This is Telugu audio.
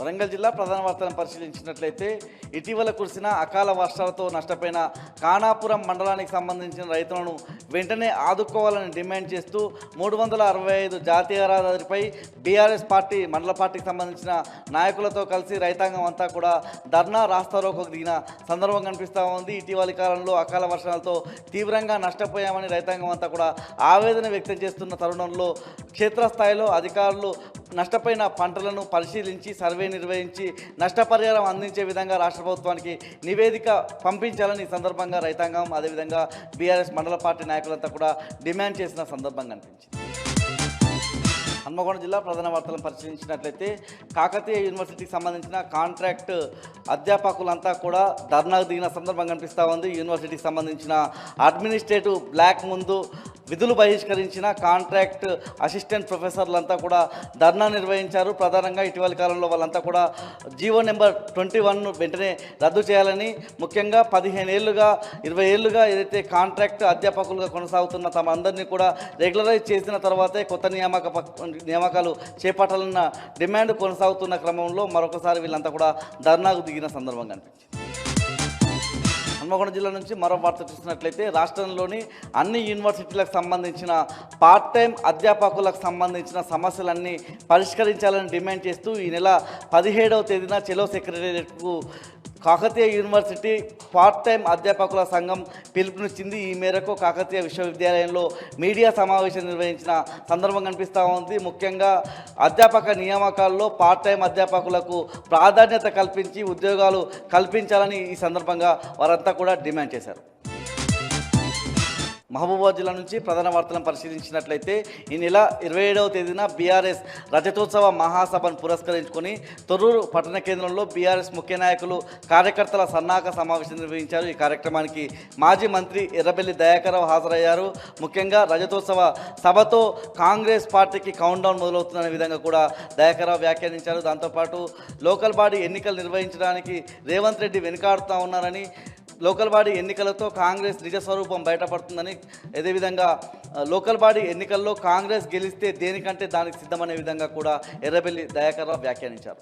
వరంగల్ జిల్లా ప్రధాన వార్తలను పరిశీలించినట్లయితే ఇటీవల కురిసిన అకాల వర్షాలతో నష్టపోయిన ఖానాపురం మండలానికి సంబంధించిన రైతులను వెంటనే ఆదుకోవాలని డిమాండ్ చేస్తూ 365 జాతీయ రహదారిపై బీఆర్ఎస్ పార్టీ మండల పార్టీకి సంబంధించిన నాయకులతో కలిసి రైతాంగం అంతా కూడా ధర్నా రాస్తారోకోకు దిగిన సందర్భం కనిపిస్తూ ఉంది. ఇటీవలి కాలంలో అకాల వర్షాలతో తీవ్రంగా నష్టపోయామని రైతాంగం అంతా కూడా ఆవేదన వ్యక్తం చేస్తున్న తరుణంలో క్షేత్రస్థాయిలో అధికారులు నష్టపోయిన పంటలను పరిశీలించి సర్వే నిర్వహించి నష్టపరిహారం అందించే విధంగా రాష్ట్ర ప్రభుత్వానికి నివేదిక పంపించాలని ఈ సందర్భంగా రైతాంగం అదేవిధంగా బీఆర్ఎస్ మండల పార్టీ నాయకులంతా కూడా డిమాండ్ చేసిన సందర్భం కనిపించింది. హన్మకొండ జిల్లా ప్రధాన వార్తలను పరిశీలించినట్లయితే కాకతీయ యూనివర్సిటీకి సంబంధించిన కాంట్రాక్ట్ అధ్యాపకులంతా కూడా ధర్నాకు దిగిన సందర్భం కనిపిస్తూ ఉంది. యూనివర్సిటీకి సంబంధించిన అడ్మినిస్ట్రేటివ్ బ్లాక్ ముందు విధులు బహిష్కరించిన కాంట్రాక్ట్ అసిస్టెంట్ ప్రొఫెసర్లంతా కూడా ధర్నా నిర్వహించారు. ప్రధానంగా ఇటీవలి కాలంలో వాళ్ళంతా కూడా జీవో నెంబర్ 21 వెంటనే రద్దు చేయాలని, ముఖ్యంగా 15 ఏళ్ళుగా 20 ఏళ్ళుగా ఏదైతే కాంట్రాక్ట్ అధ్యాపకులుగా కొనసాగుతున్న తమ అందరినీ కూడా రెగ్యులరైజ్ చేసిన తర్వాతే కొత్త నియామకాలు చేపట్టాలన్న డిమాండ్ కొనసాగుతున్న క్రమంలో మరొకసారి వీళ్ళంతా కూడా ధర్నాకు దిగిన సందర్భం కనిపించింది. హన్మకొండ జిల్లా నుంచి మరో వార్త చూసినట్లయితే రాష్ట్రంలోని అన్ని యూనివర్సిటీలకు సంబంధించిన పార్ట్ టైం అధ్యాపకులకు సంబంధించిన సమస్యలన్నీ పరిష్కరించాలని డిమాండ్ చేస్తూ ఈ నెల 17వ తేదీన చెలో సెక్రటేరియట్కు కాకతీయ యూనివర్సిటీ పార్ట్ టైం అధ్యాపకుల సంఘం పిలుపునిచ్చింది. ఈ మేరకు కాకతీయ విశ్వవిద్యాలయంలో మీడియా సమావేశం నిర్వహించిన సందర్భం కనిపిస్తూ ఉంది. ముఖ్యంగా అధ్యాపక నియామకాల్లో పార్ట్ టైం అధ్యాపకులకు ప్రాధాన్యత కల్పించి ఉద్యోగాలు కల్పించాలని ఈ సందర్భంగా వారంతా కూడా డిమాండ్ చేశారు. మహబూబాబాద్ జిల్లా నుంచి ప్రధాన వార్తలను పరిశీలించినట్లయితే ఈ నెల 27వ తేదీన బీఆర్ఎస్ రజతోత్సవ మహాసభను పురస్కరించుకొని తొర్రూరు పట్టణ కేంద్రంలో బీఆర్ఎస్ ముఖ్య నాయకులు కార్యకర్తల సన్నాహక సమావేశం నిర్వహించారు. ఈ కార్యక్రమానికి మాజీ మంత్రి ఎర్రబెల్లి దయాకర్రావు హాజరయ్యారు. ముఖ్యంగా రజతోత్సవ సభతో కాంగ్రెస్ పార్టీకి కౌంట్ డౌన్ మొదలవుతుందనే విధంగా కూడా దయాకర్రావు వ్యాఖ్యానించారు. దాంతోపాటు లోకల్ బాడీ ఎన్నికలు నిర్వహించడానికి రేవంత్ రెడ్డి వెనుకాడుతూ ఉన్నారని, లోకల్ బాడీ ఎన్నికలతో కాంగ్రెస్ నిజస్వరూపం బయటపడుతుందని, అదేవిధంగా లోకల్ బాడీ ఎన్నికల్లో కాంగ్రెస్ గెలిస్తే దేనికంటే దానికి సిద్ధమనే విధంగా కూడా ఎర్రబెల్లి దయాకర్రావు వ్యాఖ్యానించారు.